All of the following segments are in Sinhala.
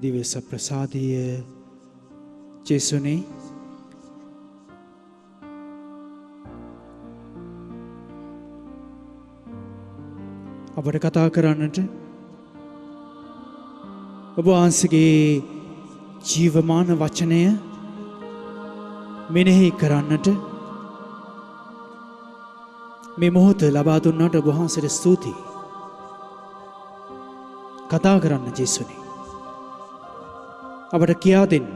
දිව්‍ය සප්‍රසාදීය ජේසුනේ අපට කතා කරන්නට ඔබ වහන්සේගේ ජීවමාන වචනය මෙනෙහි කරන්නට මේ මොහොත ලබා දුන්නාට ඔබ වහන්සේට ස්තුතියි. කතා කරන්න ජේසුනේ අපට කියා දෙන්න.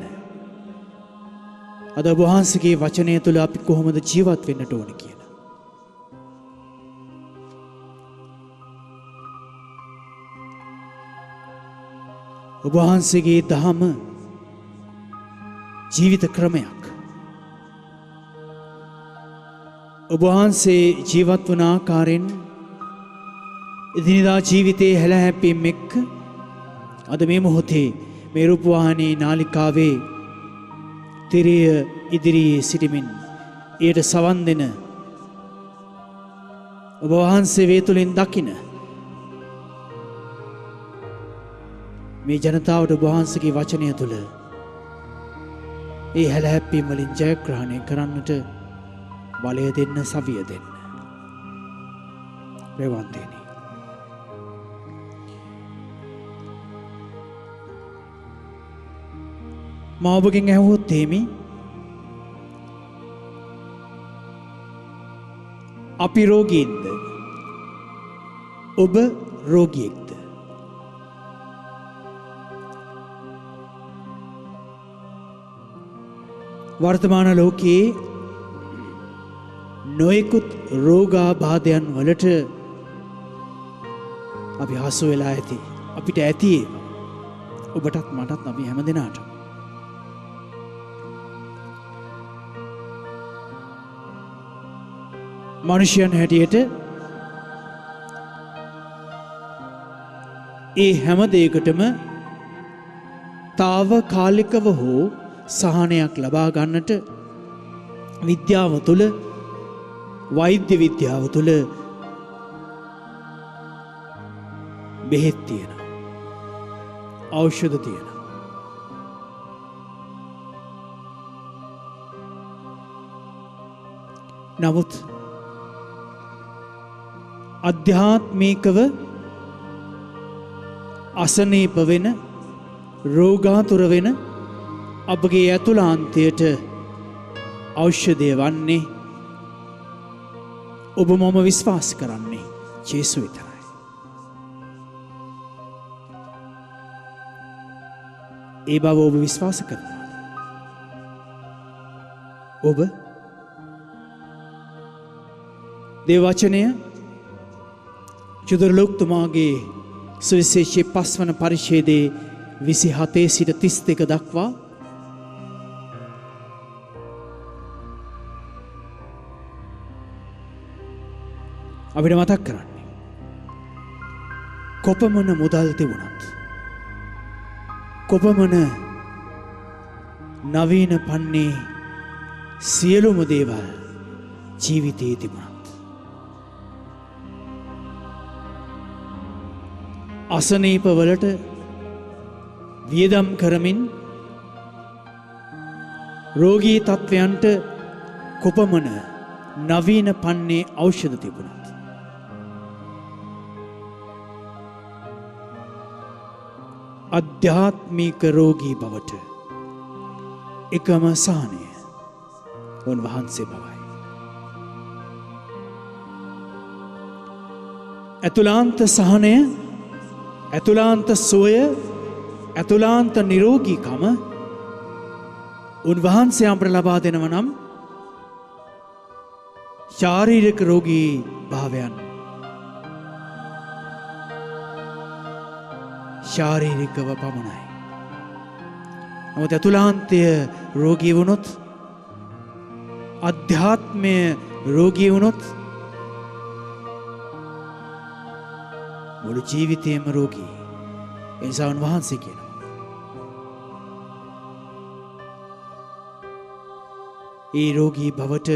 අද ඔබ වහන්සේගේ වචනය තුළ අපි කොහොමද ජීවත් වෙන්නට ඕන කියලා. ඔබ වහන්සේගේ දහම ජීවිත ක්‍රමයක්. ඔබ වහන්සේ ජීවත් වන ආකාරයෙන් එදිනෙදා ජීවිතයේ හැලහැප්පීම් එක්ක අද මේ මොහොතේ මේ රූපවාහිනී නාලිකාවේ තිරිය ඉදිරියේ සිටමින් ඊට සවන් දෙන ඔබ වහන්සේ වේ තුලින් දකින මේ ජනතාවට ඔබ වහන්සේගේ වචනය තුළ ඒ හැලහැප්පීම් වලින් ජයග්‍රහණය කරන්නට බලය දෙන්න, සවිය දෙන්න. රෙවන්තේනි මා ඔබගෙන් ඇහුවොත් එහෙමි අපි රෝගීන්ද ඔබ රෝගියෙක්ද? වර්තමාන ලෝකයේ නොයෙකුත් රෝගාබාධයන් වලට අපි හසු වෙලා ඇති. අපිට ඇති ඔබටත් මටත් අපි හැම දෙනාට. මනුෂ්‍යයන් හැටියට ඒ හැම දෙයකටම తాවකාලිකව හෝ සහනයක් ලබා ගන්නට විද්‍යාව තුළ, වෛද්‍ය විද්‍යාව තුළ බෙහෙත් තියෙනවා, ඖෂධ තියෙනවා. නමුත් අධ්‍යාත්මිකව අසනීප වෙන, රෝගාතුර වෙන අපගේ ඇතුළාන්තයට ඖෂධය වන්නේ ඔබ මම විශ්වාස කරන්නේ ජේසු විතරයි. ඒ බව ඔබ විශ්වාස කරනවා. ඔබ දේව වචනය චුදරලෝක්තුමාගේ සුවිශේෂී 5 වන පරිච්ඡේදයේ 27 සිට 32 දක්වා අපිට මතක් කරන්නේ කොපමණ මුදල් තිබුණත් කොපමණ නවීන පන්නේ සියලුම දේවල් ජීවිතයේ තිබුණත් අසනීපවලට වියදම් කරමින් රෝගී තත්වයන්ට කොපමණ නවීන පන්නේ ඖෂධ තිබුණත් අධ්‍යාත්මික රෝගී බවට එකම සහනය උන්වහන්සේ බවයි. ඇතුලාන්ත සහනය, ඇතුලාන්ත සුවය, ඇතුලාන්ත නිරෝගීකම උන්වහන්සේ අපට ලබා දෙනව නම් ශාරීරික රෝගී භාවයන් ශාරීරිකව පමණයි. නමුත් ඇතුලාන්තය රෝගී වුණොත්, අධ්‍යාත්මය රෝගී වුණොත් මුළු ජීවිතයම රෝගී. ඒ නිසා උන්වහන්සේ කියනවා ඒ රෝගී බවට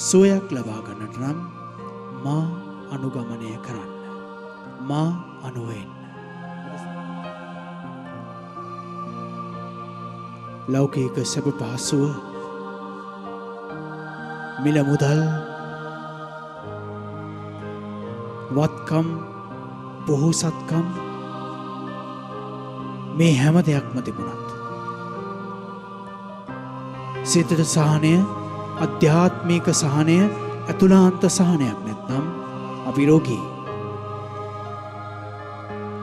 සුවයක් ලබා ගන්නට නම් මා අනුගමනය කරන්න, මා අනුව එන්න. ලෞකික සැප පහසුව, මිල මුදල්, වත්කම්, පොහොසත්කම් මේ හැම දෙයක්ම තිබුණත් සිතට සහනය, අධ්‍යාත්මික සහනය, ඇතුලාන්ත සහනයක් නැත්නම් අපි රෝගී.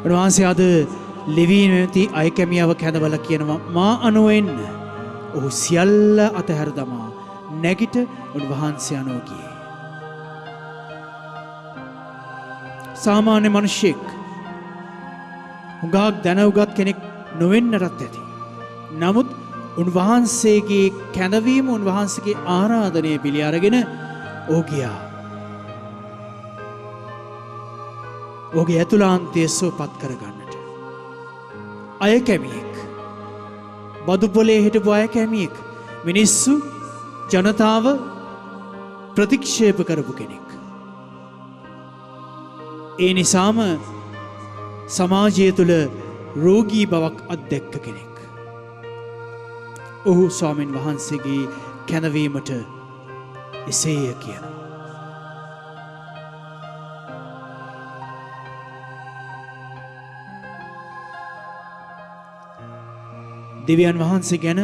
උන්වහන්සේ අද ලෙවී නැති අයකැමියව කැඳවලා කියනවා මා අනුව එන්න. ඔහු සියල්ල අතහැර දමා නැගිට උන්වහන්සේ අනුව ගියේ. සාමාන්‍ය මිනිසෙක් හුඟක් දැනුගත් කෙනෙක් නොවෙන්නටත් ඇති. නමුත් උන්වහන්සේගේ කැඳවීම, උන්වහන්සේගේ ආරාධනය පිළි අරගෙන ඔහු ගියා. ඔහුගේ ඇතුළාන්තය සුවපත් කරගන්නට. අයකැමියෙක්, බදු පොලේ හිටපු අයකැමියෙක්, මිනිස්සු ජනතාව ප්‍රතික්ෂේප කරපු කෙනෙක්. ඒ නිසාම සමාජය තුළ රෝගී බවක් අත්දැක්ක කෙනෙක්. ඔහු ස්වාමීන් වහන්සේගේ කැඳවීමට එසේය කියනවා. දෙවියන් වහන්සේ ගැන,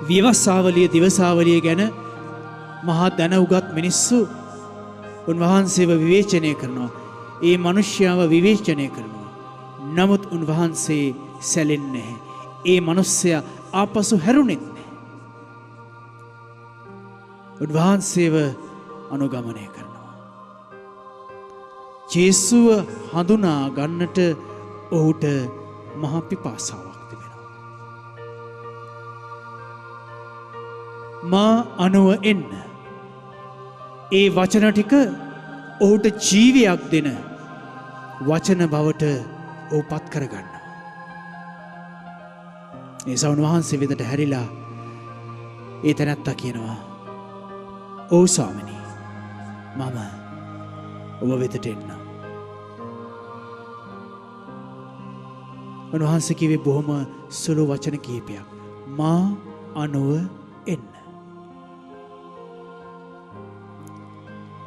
විවස්සාවලිය දිවසාවලිය ගැන මහා දැනුගත් මිනිස්සු උන්වහන්සේව විවේචනය කරනවා. ඒ මිනිස්යාව විවේචනය කරනවා. නමුත් උන්වහන්සේ සැලෙන්නේ නැහැ. ඒ මිනිස්සයා ආපසු හැරුණෙත් නැහැ. උන්වහන්සේව අනුගමනය කරනවා. ජේසුව හඳුනා ගන්නට ඔහුට මහ පිපාසාවක් තිබෙනවා. මා අනුව එන්න. ඒ වචන ටික ඔහුට ජීවයක් දෙන වචන බවට ඔහු පත් කරගන්නවා. ඒ නිසා උන්වහන්සේ වෙතට හැරිලා ඒ තැනැත්තා කියනවා ඔව් ස්වාමිනී, මම ඔබ වෙතට එන්නම්. උන්වහන්සේ කිව්වේ බොහොම සුළු වචන කිහිපයක්. මා අනුව එන්න.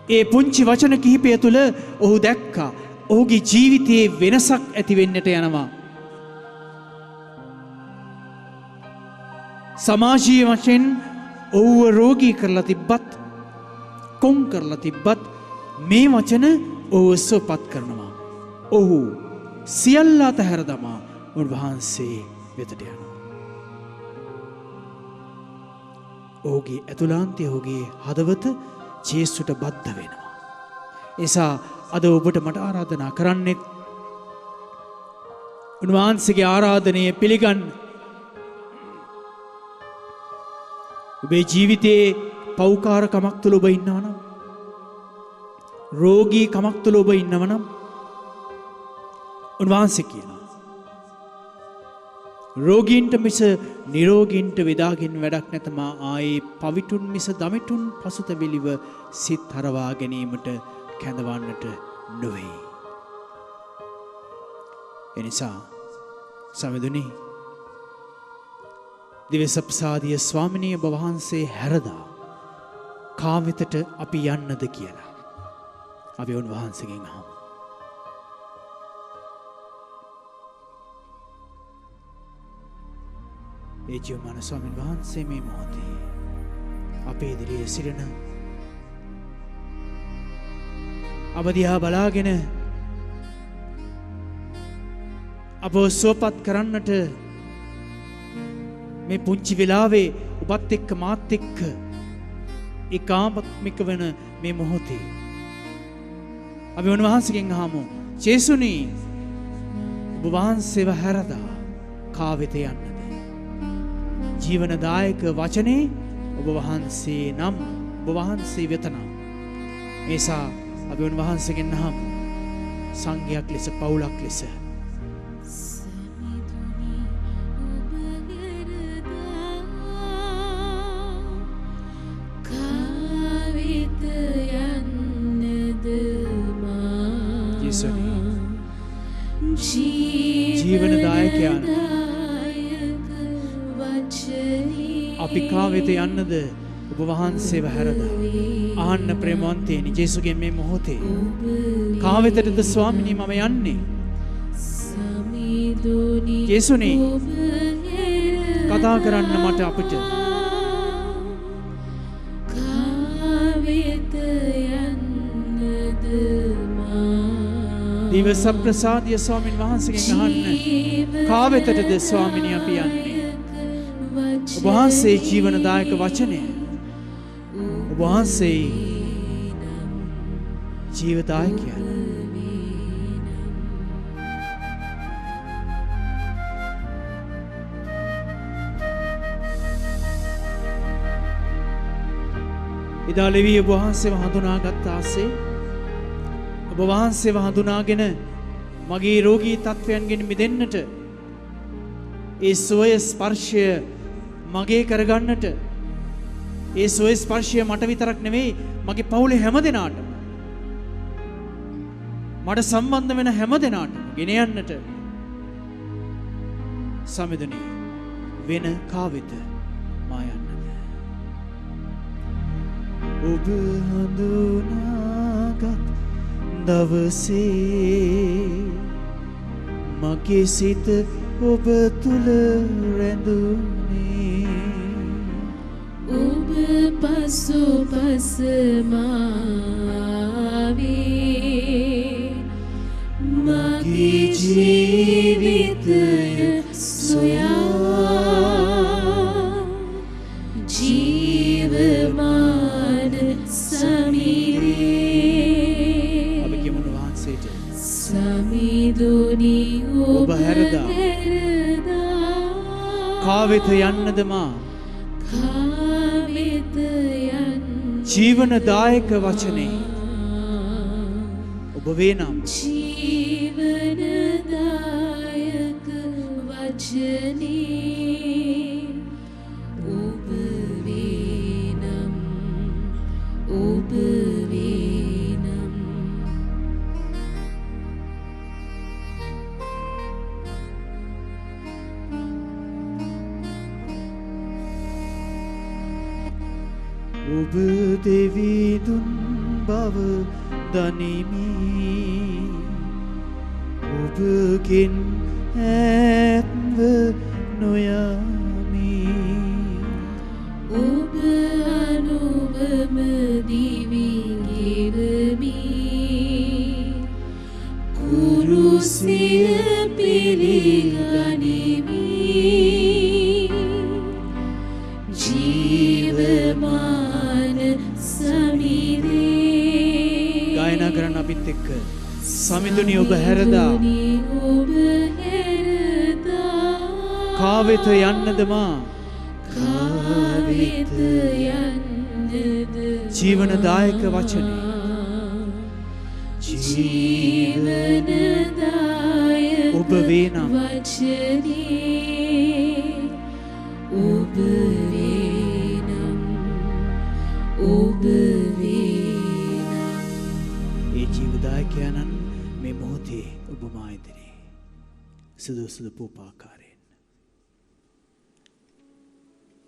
ඒ පුංචි වචන කිහිපය තුළ ඔහු දැක්කා ඔහුගේ ජීවිතයේ වෙනසක් ඇති වෙන්නට යනවා. සමාජීය වශයෙන් ඔහුව රෝගී කරලා තිබ්බත්, කොන් කරලා තිබ්බත් මේ වචන ඔහුව සුවපත් කරනවා. ඔහු සියල්ල අතහැර දමා උන්වහන්සේ වෙතට යනවා. ඔහුගේ ඇතුළාන්තය, ඔහුගේ හදවත ජේසුට බද්ධ වෙනවා. එසා අද ඔබට මට ආරාධනා කරන්නෙත් උන්වහන්සේගේ ආරාධනය පිළිගන්න. ඔබේ ජීවිතයේ පෞකාරකමක් තුළ ඔබ ඉන්නවා නම් රෝගී කමක් තුල ඔබ ඉන්නවනම් උන්වහන්සේ කියනවා රෝගීන්ට මිස නිරෝගීන්ට වේදාගින් වැඩක් නැත මා ආයේ පවිතුන් මිස දමිතුන් පසුතැවිලිව සිත් හරවා ගැනීමට කැඳවන්නට නොවේ. එනිසා සමෙදුනි දිවසප්සාදිය ස්වාමිනී ඔබ වහන්සේ හැරදා කාවෙතට අපි යන්නද කියලා අපි උන්වහන්සේගෙන් අහමු. ඒ ජීවමාන ස්වාමීන් වහන්සේ මේ මොහොතේ අපේ ඉදිරියේ සිටින අප දිහා බලාගෙන අපව සුවපත් කරන්නට මේ පුංචි වෙලාවේ ඔබත් එක්ක මාත් එක්ක ඒකාත්මික වෙන මේ මොහොතේ අපි උන්වහන්සේගෙන් අහමු ජේසුනි ඔබ වහන්සේව හැරදා කා වෙත යන්නද ජීවනදායක වචනේ ඔබ වහන්සේ නම් ඔබ වහන්සේ වෙත නම් ඒසා අපි උන්වහන්සේගෙන් අහමු සංඝයක් ලෙස පවුලක් ලෙස ජීවනදායකයන් අපි කා වෙත යන්නද ඔබ වහන්සේව හැරදා ආන්න ප්‍රේමවන්තයනි ජේසුගේ මේ මොහොතේ කා වෙතටද ස්වාමිනී මම යන්නේ ජේසුනි කතා කරන්න මට අපිට දිවස ප්‍රසාදිය ස්වාමින් වහන්සේගෙන් අහන්න කා වෙතටද ස්වාමිනී අපි යන්නේ ඔබ වහන්සේ ජීවනදායක වචනය ඔබ වහන්සේ ජීවදායකයන් එදා ලෙවී ඔබ වහන්සේව හඳුනාගත් ආසේ ඔබ වහන්සේව හඳුනාගෙන මගේ රෝගී තත්වයන්ගෙන් මිදෙන්නට ඒ සුවය ස්පර්ශය මගේ කරගන්නට ඒ සුවය ස්පර්ශය මට විතරක් නෙවෙයි මගේ පවුලේ හැම දෙනාටම මට සම්බන්ධ වෙන හැම දෙනාටම ගෙන යන්නට සමිඳුනි වෙන කා වෙත මා යන්නද ඔබ හඳුනාගත් දවසේ මගේ සිත ඔබ තුල රැඳුනේ ඔබ පසු පස මාවේ මගේ ජීවිතය සොයා ජීවමාන සමිරේ අපි කියමු වහන්සේට සමිඳුනි ඔබ හැරදා කා වෙත යන්නද මා ජීවනදායක වචනේ ඔබ වේ නම් ජීවනදායක වචනේ ඔබ වේ නම් ඔබ වේ නම් ඔබ දෙවිදුන් බව දනිමි ඔබගෙන් ඈත්ව නොයමි ඔබ අනුවම දිවි ගෙවමි කුරුසිය පිළිගනිමි ජීවමාන සමිරේ ගායනා කරන්න අපිත් එක්ක සමිඳුනි ඔබ හැරදා කා වෙත යන්නද මා කා වෙත යන්නද ජීවනදායක වචනේ ජීවනදාය ඔබ වේ නම් වචනේ ඔබ වේ නම් ඔබ වේ නම් ඒ ජීවදායකයන්න් මේ මොහොතේ ඔබ මා ඉදිරියේ සුදුසු පූපාකාරයෙන්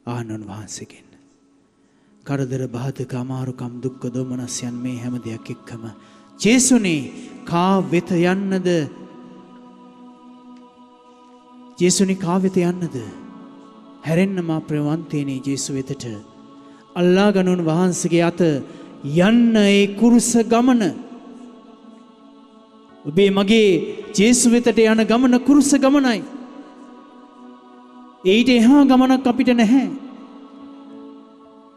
ආනන් වහන්සේගෙන් කරදර බාධක අමාරුකම් දුක්ඛ දෝමනස්යන් මේ හැම දෙයක් එක්කම ජේසුනේ කා වෙත යන්නද ජේසුනේ කා වෙත යන්නද හැරෙන්න මා ප්‍රවන්තේනේ ජේසු වෙතට අල්ලා ගනුන් වහන්සේගේ අත යන්න ඒ කුරුස ගමන ඔබේ මගේ ජේසු වෙතට යන ගමන කුරුස ගමනයි ඊට එහා ගමනක් අපිට නැහැ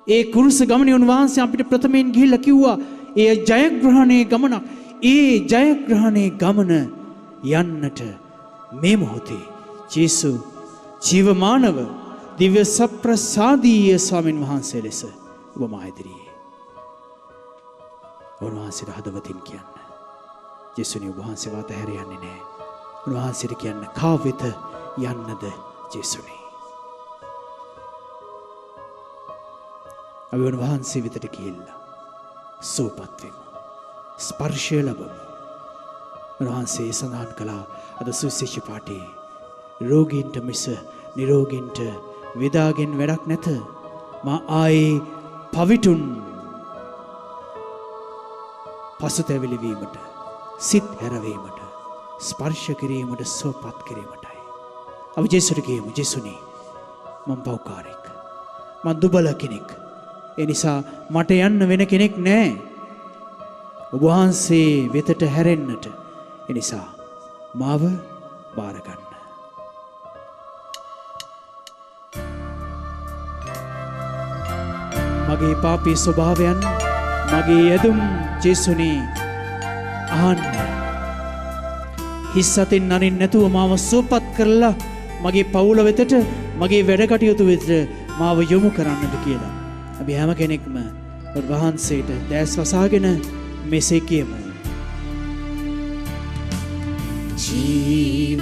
ඒ කුරුස ගමනේ උන්වහන්සේ අපිට ප්‍රථමයෙන් ගිහිල්ලා කිව්වා ඒ ජයග්‍රහණයේ ගමනක් ඒ ජයග්‍රහණයේ ගමන යන්නට මේ මොහොතේ ජේසු ජීවමානව දිව්‍ය සප්‍රසාදීය ස්වාමීන් වහන්සේ ලෙස ඔබ මා ඉදිරියේ උන්වහන්සේට හදවතින් කියන්න ජේසුනි ඔබ වහන්සේ වාත හැර යන්නේ නැහැ උන්වහන්සේට කියන්න කා වෙත යන්නද ජේසුනි අපි උන්වහන්සේ වෙතට ගිහිල්ලා සෝපත් වෙමු ස්පර්ශය ලැබමු උන්වහන්සේ සඳහන් කළා අද සුවිශේෂ පාඨයේ රෝගීන්ට මිස නිරෝගීන්ට වේදාගෙන් වැඩක් නැත මා ආයේ පවිතුන් පසුතැවිලි වීමට සිත් හැරවීමට ස්පර්ශ කිරීමට සෝපත් කිරීමටයි අපි ජේසුට කියමු ජේසුනි මම පෞකාරෙක් මම දුබල කෙනෙක් ඒ නිසා මට යන්න වෙන කෙනෙක් නැහැ ඔබ වහන්සේ වෙතට හැරෙන්නට ඒ නිසා මාව බාර ගන්න මගේ පාපී ස්වභාවයන් මගේ යදුම් ජේසුනි අහන්න හිස් අතින් නරින් නැතුව මාව සුවපත් කරලා මගේ පවුල වෙතට මගේ වැඩ කටයුතු වෙතට මාව යොමු කරන්නද කියලා අපි හැම කෙනෙක්ම වහන්සේට දැස් වසාගෙන මෙසේ කියමු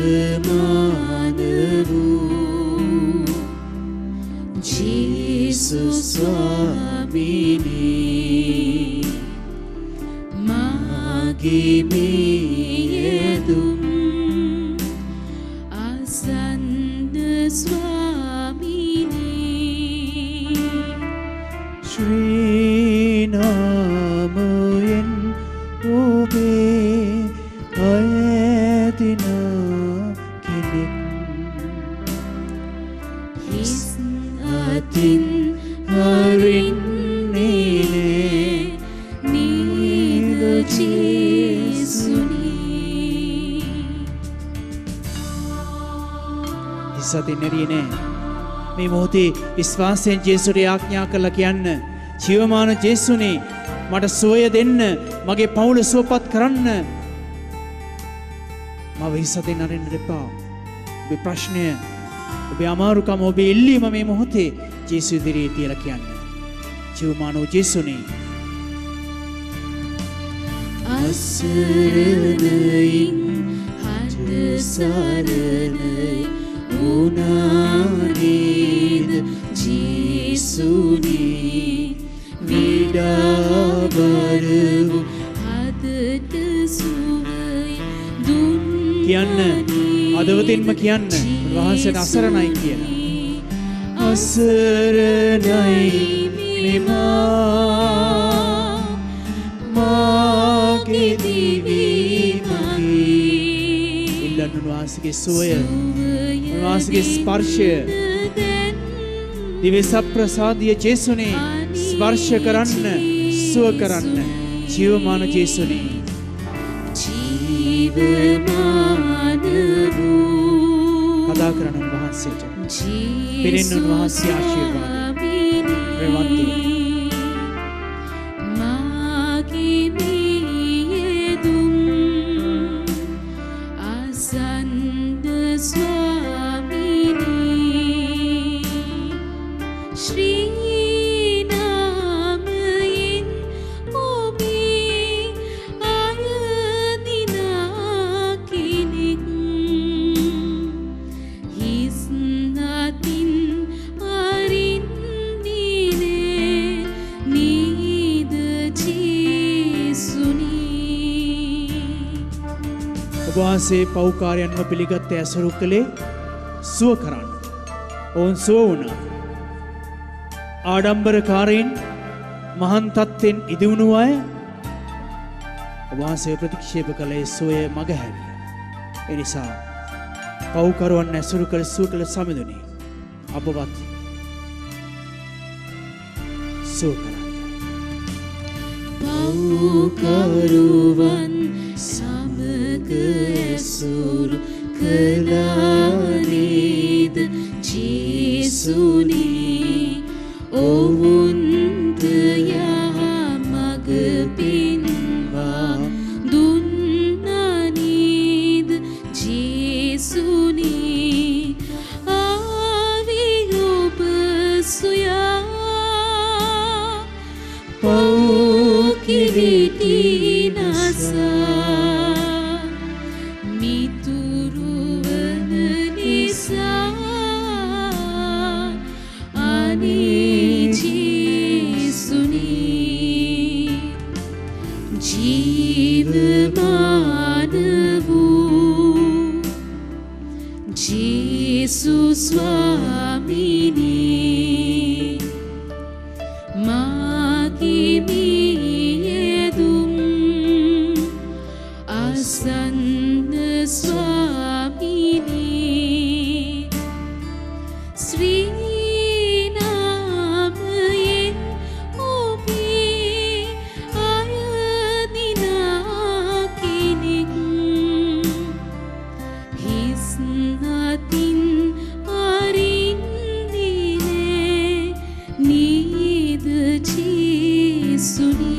ජීවමාන වූ ජේසු ස්වාමීනි මාගේ මියදුම් අසන්න ස්වාමීනි ශ්‍රී නාමයෙන් ඔබේ අයදින කෙනෙක් හිස් අතින් හරින්නේ නේද ජේසුනි හිස් අතින් නැරියේ නෑ මේ මොහොතේ විශ්වාසයෙන් ජේසුට ආඥා කළා කියන්න ජීවමාන ජේසුනේ මට සුවය දෙන්න මගේ පවුල සුවපත් කරන්න මම හිස් අතින් අරින්න දෙපා ඔබේ ප්‍රශ්නය ඔබේ අමාරුකම ඔබේ ඉල්ලීම මේ මොහොතේ ජේසු ඉදිරියේ තියලා කියන්න ජීවමාන ජේසුනේ අසරණයින් හද සරණ උනානේද ජේසුනි විඩාබරව හදට සුවයි දුන් කියන්න අදවතින්ම කියන්න උන්වහන්සේට අසරණයි කියලා අසරණයි මෙමා මාගේ දිවි මගේ ඉල්ලන්න උන්වහන්සේගේ සුවය උන්වහන්සේගේ ස්පර්ශය දිව්‍ය සප්‍රසාදීය ජේසුනේ ස්පර්ශ කරන්න සුව කරන්න ජීවමාන ජේසුනේ ජීවමාන වූ කතා කරන උන්වහන්සේට පිරින්න උන්වහන්සේ ආශිර්වාද ප්‍රවන්ති මාගේ මියදුම් අසන්ද ස්වාමීනි ශ්‍රී නාමයෙන් ඔබේ ඔබ වහන්සේ පෞකාරයන්ව පිළිගත් ඇසුරු කළේ සුව කරන්න. ඔවුන් සුව වුණා. ආඩම්බරකාරයින් මහන් තත්ත්වෙන් ඉදිවුණු අය ඔබ වහන්සේ ප්‍රතික්ෂේප කළේ සුවය මගහැරිය. ඒ නිසා පෞකරුවන් ඇසුරු කළ සුව කළ සමිඳුනි අපවත් සුව කරන්න. පෞකරුවන් සමග ඇසුරු කළානේද ජේසුනි ඔවුන්ට යහමග පෙන්වා දුන්නනේද ජේසුනි ආවි ඔබ සොයා පව් කිරිටි නසා මිතුරු වන නිසා අනේ ජේසුනි ජීවමාන වූ ජේසු ස්වාමිනේ මාගේ මියදුම් අසන්න ස්වාමිනේ ශ්‍රී නාමයෙන් ඔබේ අයදිනා කෙනෙක් හිස් නතින් අරින්නේ නේද ජේසුනි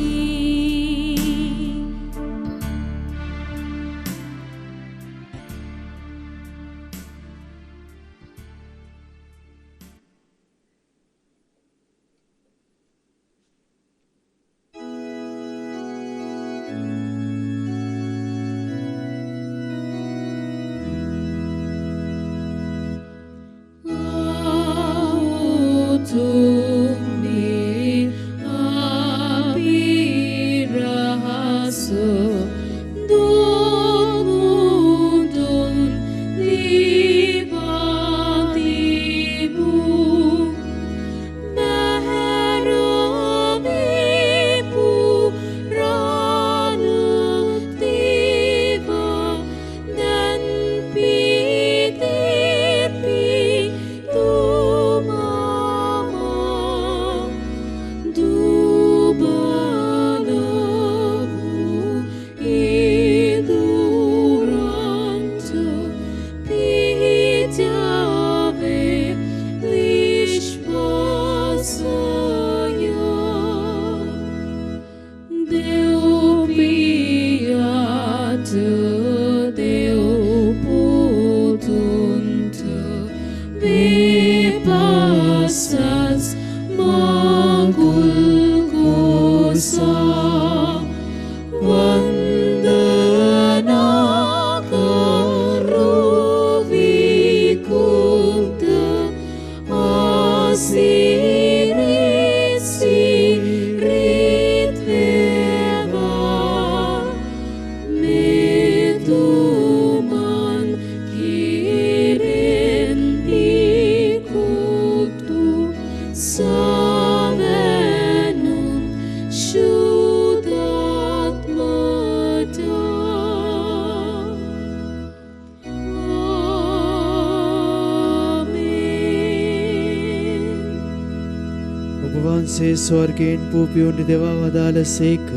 ස්වර්ගයෙන් පූපියුන් දෙවා වදාළසේක.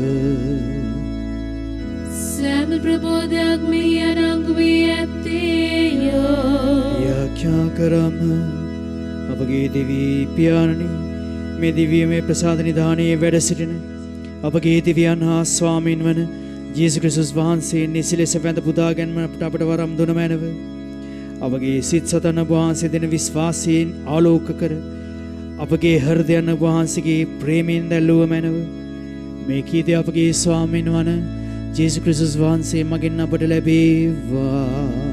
සෑම ප්‍රබෝධයක් මෙහි අඩංගු වී ඇත්තේය. යාඥා කරම අපගේ දෙවී පියාණනි මේ දිව්‍යමය ප්‍රසාද නිධානයේ වැඩ සිටින අපගේ දිව්‍යයන් හා ස්වාමීන් වන ජේසුස් ක්‍රිස්තුස් වහන්සේ නිසිලෙස වැඳ පුදා ගැනීමට අපට වරම් දුන මැනව. අපගේ සිත් සතන වහන්සේ දෙන විශ්වාසයෙන් ආලෝක කර අපගේ හෘදයන් වහන්සේගේ ප්‍රේමයෙන් දැල්ලුව මැනව. මේ කීර්තිය අපගේ ස්වාමීන් වන ජේසුස් ක්‍රිස්තුස් වහන්සේ මගින් අපට ලැබේවා.